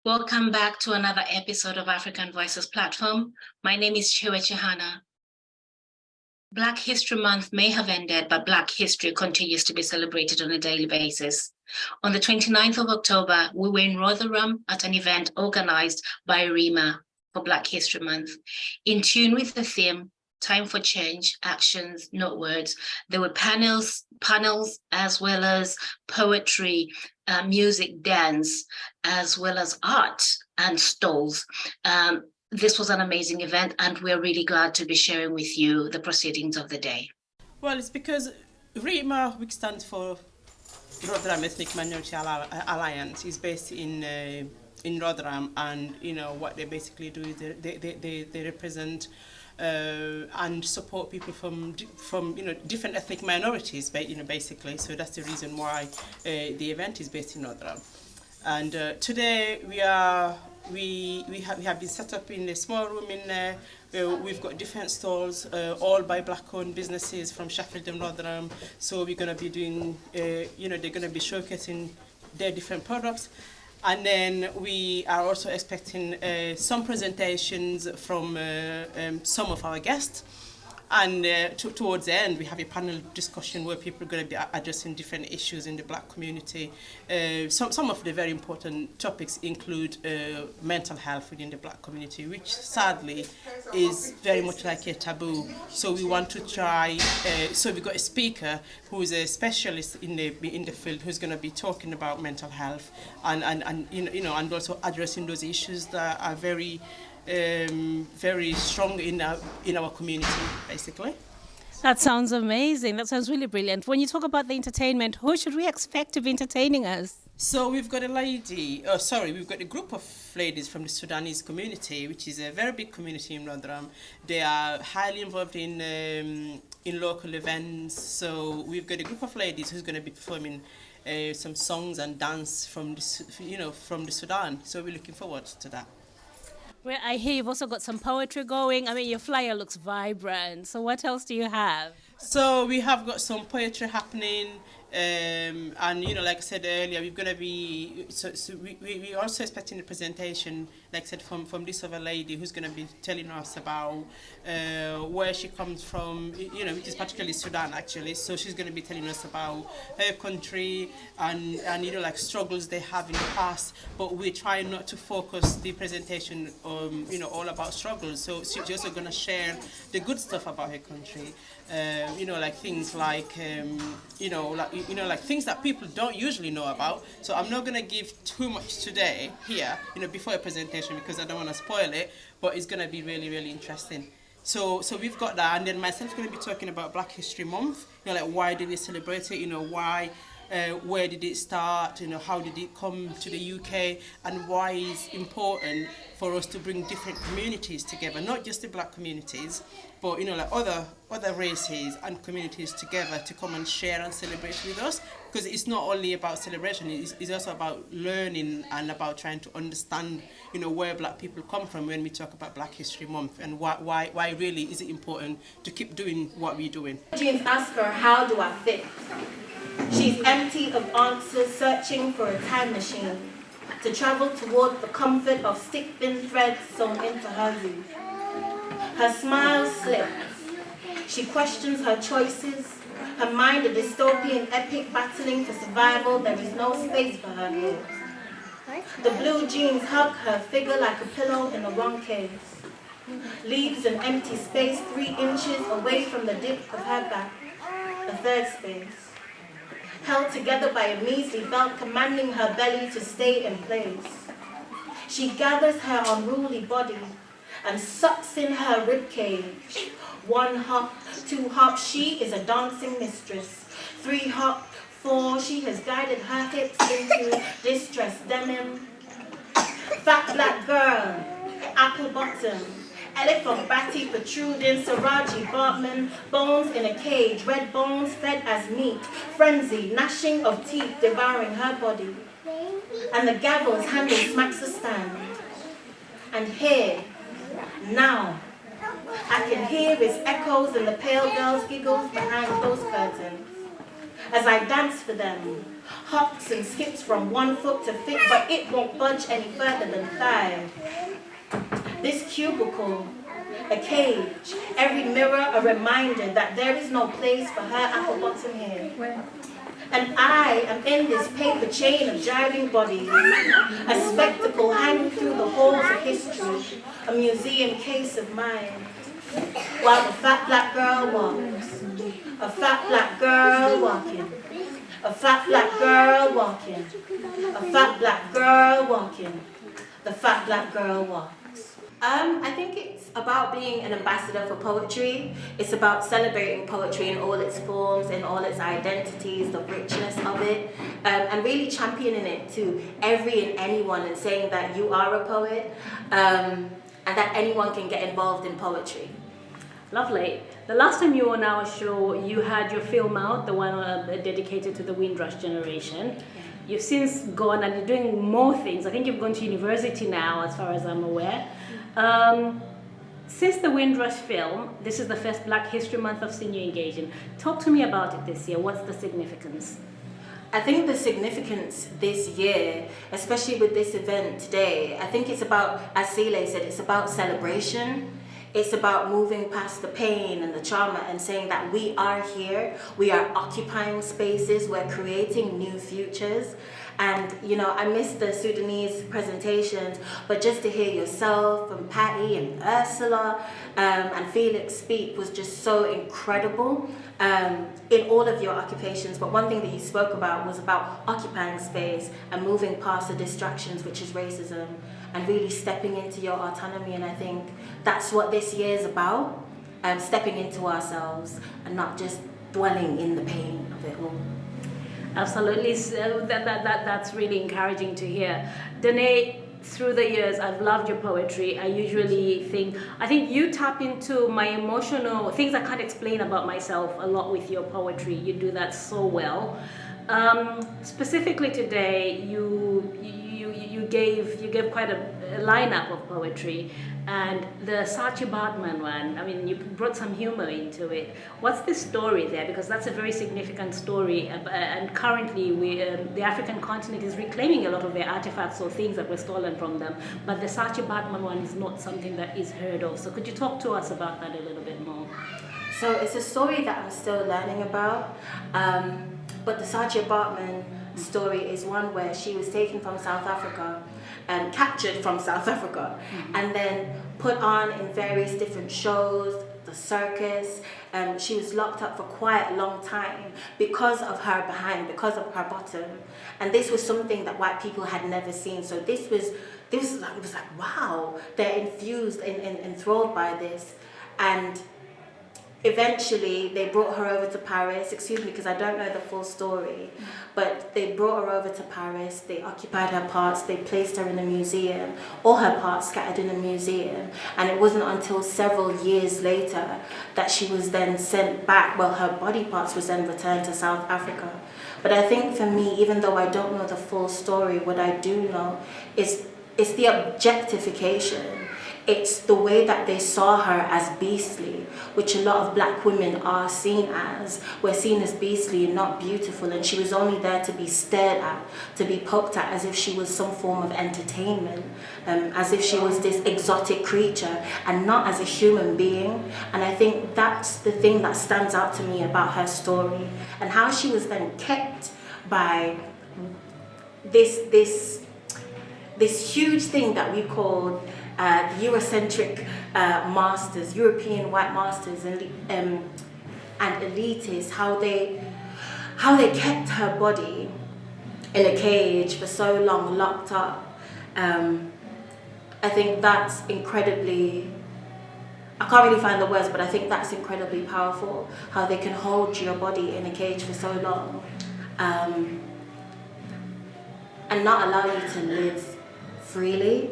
Welcome back to another episode of African Voices Platform. My name is Chiwe Chihana. Black History Month may have ended, but Black history continues to be celebrated on a daily basis. On the 29th of October, we were in Rotherham at an event organized by REMA for Black History Month. In tune with the theme, Time for Change, Actions, Not Words, there were panels as well as poetry, music, dance, as well as art and stalls. This was an amazing event, and we're really glad to be sharing with you the proceedings of the day. Well, it's because REMA, which stands for Rotherham Ethnic Minority Alliance, is based in Rotherham, and what they basically do is they represent and support people from different ethnic minorities, basically. So that's the reason why the event is based in Rotherham. And today we have been set up in a small room in there. We've got different stalls, all by Black-owned businesses from Sheffield and Rotherham. So we're going to be doing, they're going to be showcasing their different products. And then we are also expecting some presentations from some of our guests. And towards the end, we have a panel discussion where people are going to be addressing different issues in the Black community. Some of the very important topics include mental health within the Black community, which sadly is very much like a taboo. So we want to try. So we've got a speaker who is a specialist in the field who's going to be talking about mental health and also addressing those issues that are very strong in our community, basically. That sounds amazing. That sounds really brilliant. When you talk about the entertainment, who should we expect to be entertaining us? So we've got we've got a group of ladies from the Sudanese community, which is a very big community in Rotherham. They are highly involved in local events. So we've got a group of ladies who's going to be performing some songs and dance from the Sudan. So we're looking forward to that. Well, I hear you've also got some poetry going. I mean, your flyer looks vibrant. So what else do you have? So we have got some poetry happening. And like I said earlier, we're going to be we're also expecting a presentation, like I said, from this other lady who's going to be telling us about where she comes from, which is particularly Sudan actually. So she's going to be telling us about her country and like struggles they have in the past. But we're trying not to focus the presentation all about struggles. So she's also going to share the good stuff about her country. Like things like like things that people don't usually know about. So I'm not going to give too much today here, before a presentation, because I don't want to spoil it, but it's going to be really, really interesting. So we've got that, and then myself going to be talking about Black History Month, like why did we celebrate it, why, where did it start, how did it come to the UK, and why it's important for us to bring different communities together, not just the Black communities, but like other races and communities together to come and share and celebrate with us, because it's not only about celebration, it's also about learning and about trying to understand where Black people come from when we talk about Black History Month, and why really is it important to keep doing what we're doing. Jeans ask her, how do I fit? She's empty of answers, searching for a time machine to travel toward the comfort of stick-thin threads sewn into her youth. Her smile slips. She questions her choices. Her mind a dystopian epic battling for survival. There is no space for her here. The blue jeans hug her figure like a pillow in the wrong case. Leaves an empty space 3 inches away from the dip of her back. A third space. Held together by a measly belt commanding her belly to stay in place. She gathers her unruly body and sucks in her ribcage. 1 hop, 2 hop, she is a dancing mistress. 3 hop, 4, she has guided her hips into distressed denim. Fat black girl, apple bottom, elephant batty protruding, Saraji Bartman, bones in a cage, red bones fed as meat, frenzy, gnashing of teeth devouring her body. And the gavel's handle smacks the stand. And here, now, I can hear its echoes and the pale girl's giggles behind those curtains. as I dance for them. Hops and skips from one foot to fit, but it won't budge any further than thigh. This cubicle, a cage, every mirror a reminder that there is no place for her apple bottom here. And I am in this paper chain of driving bodies, a spectacle hanging through the halls of history, a museum case of mine. While the fat black girl walks, a fat black girl walking, a fat black girl walking, a fat black girl walking, the fat black girl walks. I think it's about being an ambassador for poetry. It's about celebrating poetry in all its forms, in all its identities, the richness of it, and really championing it to every and anyone and saying that you are a poet, and that anyone can get involved in poetry. Lovely. The last time you were on our show, you had your film out, the one dedicated to the Windrush generation. Yeah. You've since gone and you're doing more things. I think you've gone to university now, as far as I'm aware. Since the Windrush film, this is the first Black History Month of senior engaging. Talk to me about it this year. What's the significance? I think the significance this year, especially with this event today, I think it's about, as Sile said, it's about celebration. It's about moving past the pain and the trauma and saying that we are here, we are occupying spaces, we're creating new futures. And, you know, I missed the Sudanese presentations, but just to hear yourself and Patty and Ursula and Felix speak was just so incredible in all of your occupations. But one thing that you spoke about was about occupying space and moving past the distractions, which is racism, and really stepping into your autonomy. And I think that's what this year is about, stepping into ourselves and not just dwelling in the pain of it all. Absolutely, so that's really encouraging to hear. Danae, through the years, I've loved your poetry. I think you tap into my emotional things I can't explain about myself a lot with your poetry. You do that so well. Specifically today, you gave quite a lineup of poetry, and the Saatchi Bartman one, I mean, you brought some humor into it. What's the story there? Because that's a very significant story, and currently the African continent is reclaiming a lot of their artifacts or things that were stolen from them, but the Saatchi Bartman one is not something that is heard of. So could you talk to us about that a little bit more? So it's a story that I'm still learning about, but the Saatchi Bartman story is one where she was taken from South Africa and captured from South Africa, and then put on in various different shows, the circus. She was locked up for quite a long time because of her behind, because of her bottom, and this was something that white people had never seen. So it was like wow, they're enthralled by this. And eventually they brought her over to Paris, excuse me because I don't know the full story, but they brought her over to Paris, they occupied her parts, they placed her in a museum, all her parts scattered in a museum, and it wasn't until several years later that she was then sent back, well, her body parts was then returned to South Africa. But I think for me, even though I don't know the full story, what I do know is it's the objectification. It's the way that they saw her as beastly, which a lot of black women are seen as. We're seen as beastly and not beautiful, and she was only there to be stared at, to be poked at as if she was some form of entertainment, as if she was this exotic creature and not as a human being. And I think that's the thing that stands out to me about her story, and how she was then kept by this huge thing that we call the Eurocentric masters, European white masters and elitists, how they kept her body in a cage for so long, locked up. I think that's incredibly, I can't really find the words, but I think that's incredibly powerful, how they can hold your body in a cage for so long and not allow you to live freely.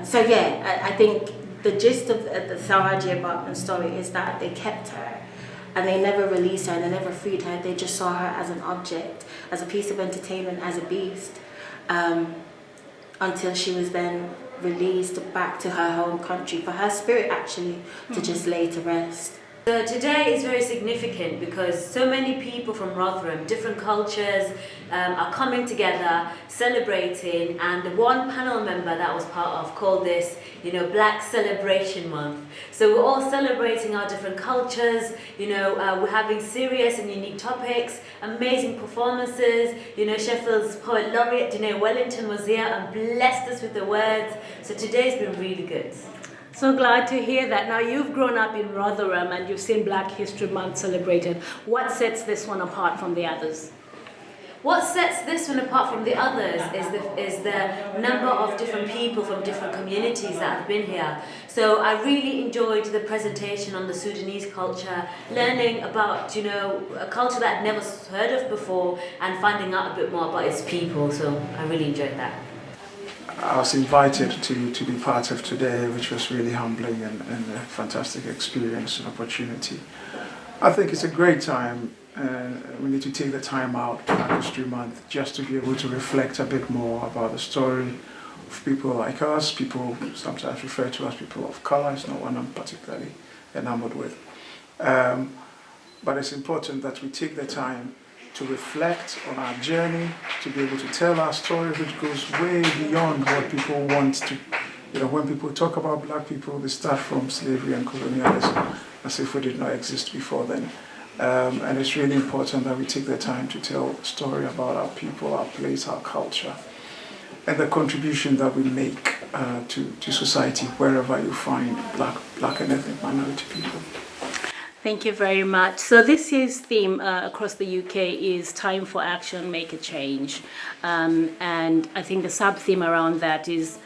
So yeah, I think the gist of the Saatchi Bartman story is that they kept her and they never released her and they never freed her. They just saw her as an object, as a piece of entertainment, as a beast, until she was then released back to her home country for her spirit actually to just lay to rest. So today is very significant because so many people from Rotherham, different cultures, are coming together, celebrating, and the one panel member that I was part of called this, Black Celebration Month. So we're all celebrating our different cultures, we're having serious and unique topics, amazing performances, Sheffield's Poet Laureate Danae Wellington was here and blessed us with the words, so today's been really good. So glad to hear that. Now, you've grown up in Rotherham and you've seen Black History Month celebrated. What sets this one apart from the others? What sets this one apart from the others is the number of different people from different communities that have been here. So I really enjoyed the presentation on the Sudanese culture, learning about, a culture that I'd never heard of before and finding out a bit more about its people. So I really enjoyed that. I was invited to be part of today, which was really humbling and a fantastic experience and opportunity. I think it's a great time, and we need to take the time out, Black History Month, just to be able to reflect a bit more about the story of people like us, people sometimes referred to as people of color. It's not one I'm particularly enamored with. But it's important that we take the time to reflect on our journey, to be able to tell our story, which goes way beyond what people want to. When people talk about Black people, they start from slavery and colonialism, as if we did not exist before then. And it's really important that we take the time to tell a story about our people, our place, our culture, and the contribution that we make to society wherever you find Black and ethnic minority people. Thank you very much. So this year's theme across the UK is Time for Action, Make a Change. And I think the sub-theme around that is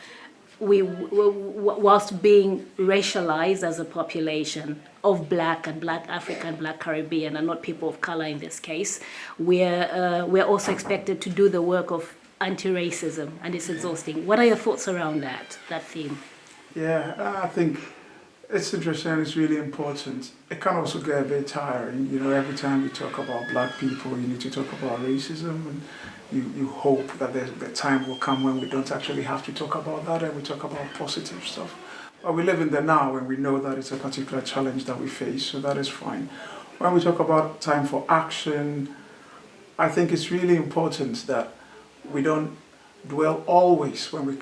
whilst being racialized as a population of Black and Black African, Black Caribbean, and not people of color in this case, we're also expected to do the work of anti-racism, and it's exhausting. What are your thoughts around that theme? Yeah, I think it's interesting and it's really important. It can also get a bit tiring. Every time you talk about Black people, you need to talk about racism, and you hope that the time will come when we don't actually have to talk about that and we talk about positive stuff. But we live in the now and we know that it's a particular challenge that we face, so that is fine. When we talk about time for action, I think it's really important that we don't dwell always when we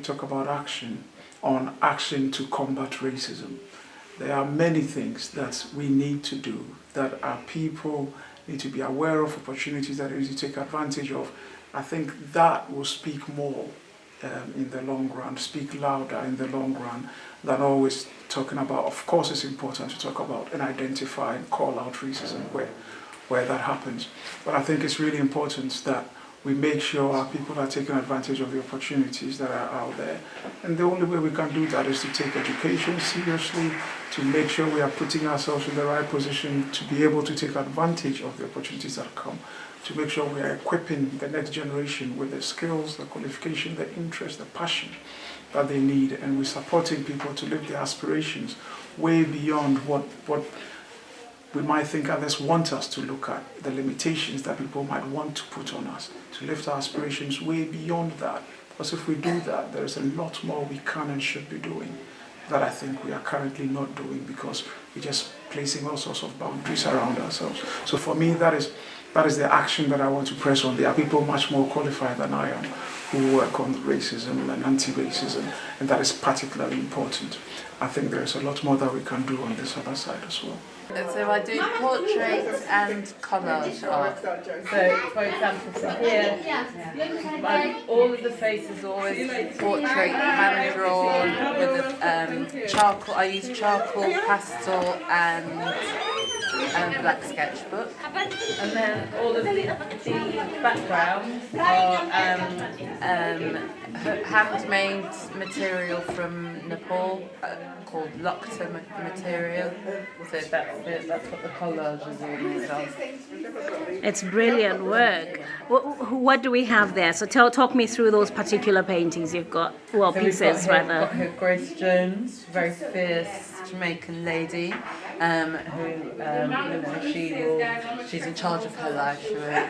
talk about action on action to combat racism. There are many things that we need to do, that our people need to be aware of, opportunities that they need to take advantage of. I think that will speak more in the long run, speak louder in the long run than always talking about. Of course, it's important to talk about and identify and call out racism where that happens. But I think it's really important that we make sure our people are taking advantage of the opportunities that are out there. And the only way we can do that is to take education seriously, to make sure we are putting ourselves in the right position to be able to take advantage of the opportunities that come, to make sure we are equipping the next generation with the skills, the qualification, the interest, the passion that they need, and we're supporting people to live their aspirations way beyond what we might think others want us to look at, the limitations that people might want to put on us, to lift our aspirations way beyond that. Because if we do that, there's a lot more we can and should be doing that I think we are currently not doing because we're just placing all sorts of boundaries around ourselves. So for me, that is the action that I want to press on. There are people much more qualified than I am who work on racism and anti-racism, and that is particularly important. I think there's a lot more that we can do on this other side as well. So I do portraits and collage art. So, for example, so here, all of the faces are always portrait, hand drawn with charcoal. I use charcoal, pastel, and black sketchbook. And then all of the backgrounds are handmade material from Nepal called Lokta material. So that's what the collage is all made of. It's brilliant work. What do we have there? So talk me through those particular paintings you've got. Well, so pieces rather. We've got here Grace Jones, very fierce Jamaican lady, who she's in charge of her life.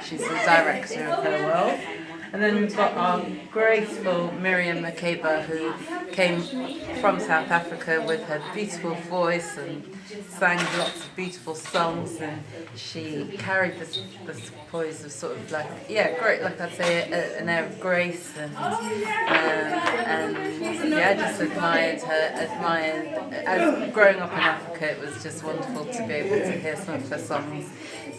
She's the director of her world. And then we've got our graceful Miriam Makeba, who came from South Africa with her beautiful voice and sang lots of beautiful songs, and she carried this poise of sort of like, yeah, great, like I'd say, an air of grace, and yeah, I just admired as growing up in Africa, it was just wonderful to be able to hear some of her songs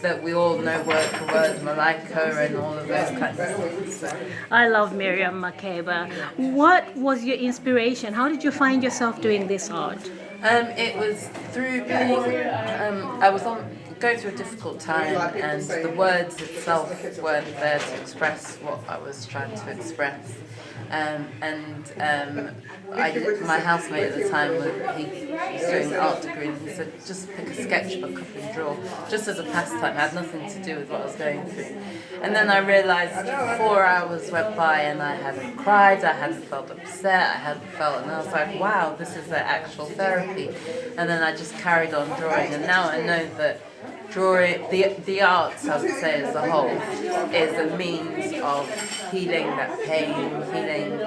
that we all know word for word, Malaika and all of those kinds of things. So. I love Miriam Makeba. What was your inspiration? How did you find yourself doing this art? It was through being, I was going through a difficult time, and the words itself weren't there to express what I was trying to express. My housemate at the time, he was doing an art degree, and he said, just pick a sketchbook up and draw, just as a pastime. It had nothing to do with what I was going through. And then I realised 4 hours went by and I hadn't cried, I hadn't felt upset, I hadn't felt, and I was like, wow, this is the actual therapy. And then I just carried on drawing, and now I know that drawing, the arts, I would say as a whole, is a means of healing that pain, healing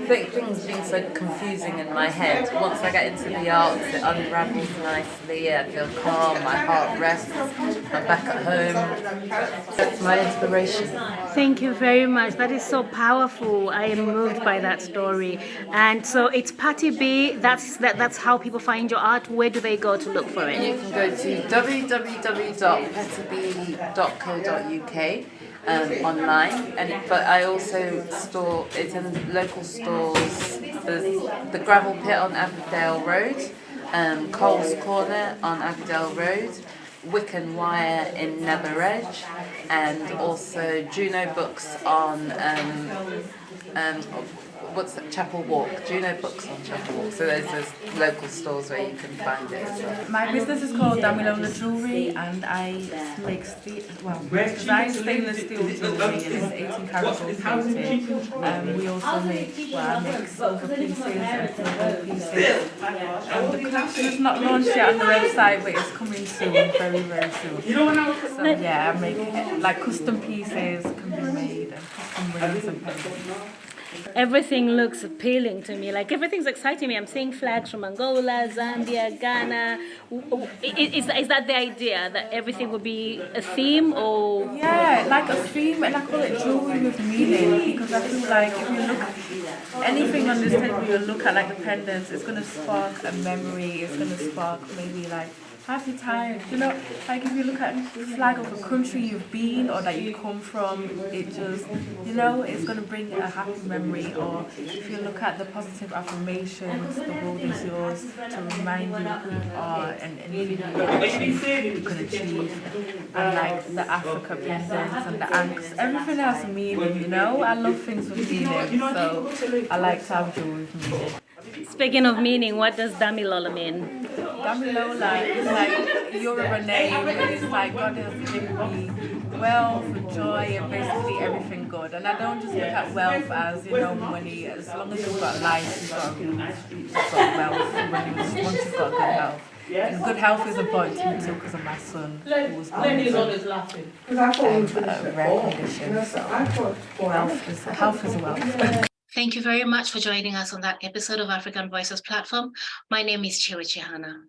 things being so confusing in my head. Once I get into the arts, it unravels nicely, I feel calm, my heart rests, I'm back at home. That's my inspiration. Thank you very much. That is so powerful. I am moved by that story. And so it's Patty B. That's how people find your art. Where do they go to look for it? You can go to www.pettyb.co.uk online, but I also store it in local stores. There's the Gravel Pit on Aberdale Road, Cole's Corner on Aberdale Road, Wick and Wire in Netherredge, and also Juno Books on Chapel Walk. Juno Books on Chapel Walk. So there's local stores where you can find it as well. My business is called Damilola Jewelry, and I make design stainless steel jewelry, and it's 18 karat gold plated. We also make silver pieces and silver pieces. The collection is not launched yet on the website, but it's coming soon, very, very soon. So yeah, I make like custom pieces can be made, and custom rings and pendants. Everything looks appealing to me. Like, everything's exciting me. I'm seeing flags from Angola, Zambia, Ghana. Is that the idea, that everything will be a theme, or? Yeah, like a theme, and I call it jewelry with meaning, because I feel like if you look, anything on this table you look at, like the pendants, it's going to spark a memory, it's going to spark maybe like happy times, you know, like if you look at the flag of a country you've been or that you come from, it just, you know, it's going to bring a happy memory. Or if you look at the positive affirmations, the world is yours, to remind you who you are and anything you can achieve. And like the Africa pendants and the anks, everything has meaning, you know. I love things with meaning, so I like to have jewelry with meaning. Speaking of meaning, what does Damilola mean? Damilola is like Yoruba name, and it's like God has given me wealth, joy, and basically everything good. And I don't just look at wealth as, you know, money. As long as you've got life, you've got wealth. Once you've got good health. And good health is important to me too, because of my son who was born with a rare condition. So health is wealth. Thank you very much for joining us on that episode of African Voices Platform. My name is Chiwechi Hannah.